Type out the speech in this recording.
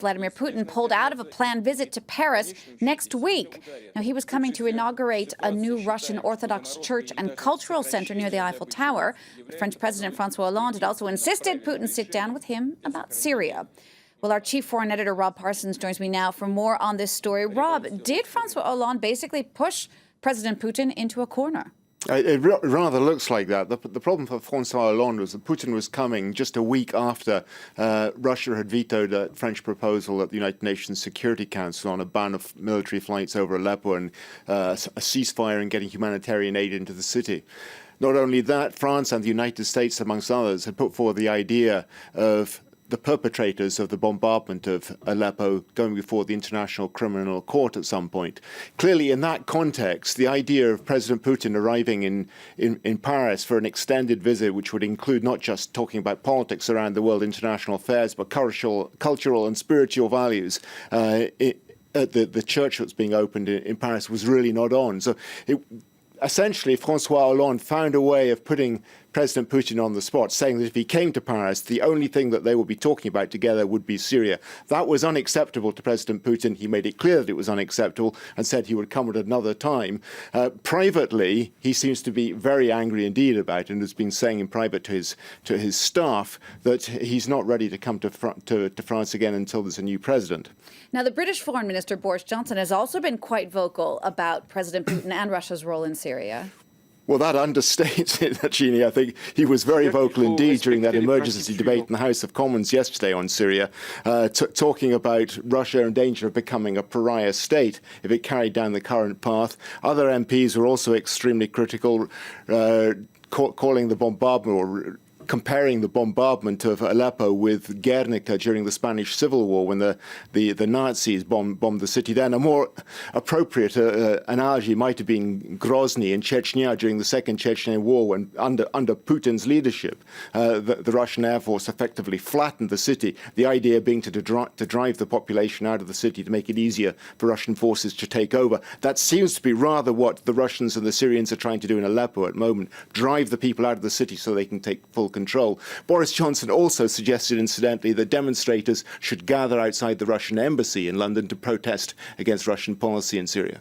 Vladimir Putin pulled out of a planned visit to Paris next week. Now, he was coming to inaugurate a new Russian Orthodox church and cultural center near the Eiffel Tower. But French President François Hollande had also insisted Putin sit down with him about Syria. Well, our chief foreign editor, Rob Parsons, joins me now for more on this story. Rob, did François Hollande basically push President Putin into a corner? It rather looks like that. The problem for François Hollande was that Putin was coming just a week after Russia had vetoed a French proposal at the United Nations Security Council on a ban of military flights over Aleppo and a ceasefire and getting humanitarian aid into the city. Not only that, France and the United States, amongst others, had put forward the idea of the perpetrators of the bombardment of Aleppo going before the International Criminal Court at some point. Clearly, in that context, the idea of President Putin arriving in Paris for an extended visit, which would include not just talking about politics around the world, international affairs, but cultural and spiritual values, at the church that's being opened in Paris was really not on. So essentially, François Hollande found a way of putting President Putin on the spot, saying that if he came to Paris, the only thing that they would be talking about together would be Syria. That was unacceptable to President Putin. He made it clear that it was unacceptable and said he would come at another time. Privately, he seems to be very angry indeed about it and has been saying in private to his staff that he's not ready to come to France again until there's a new president. Now, the British Foreign Minister, Boris Johnson, has also been quite vocal about President Putin and Russia's role in Syria. Well, that understates it, Genie. I think he was very vocal indeed during that emergency debate in the House of Commons yesterday on Syria, talking about Russia in danger of becoming a pariah state if it carried down the current path. Other MPs were also extremely critical, calling the bombardment or comparing the bombardment of Aleppo with Guernica during the Spanish Civil War when the Nazis bombed the city then. A more appropriate analogy might have been Grozny in Chechnya during the Second Chechen War when under Putin's leadership the Russian Air Force effectively flattened the city, the idea being to drive the population out of the city to make it easier for Russian forces to take over. That seems to be rather what the Russians and the Syrians are trying to do in Aleppo at the moment, drive the people out of the city so they can take full control. Boris Johnson also suggested, incidentally, that demonstrators should gather outside the Russian embassy in London to protest against Russian policy in Syria.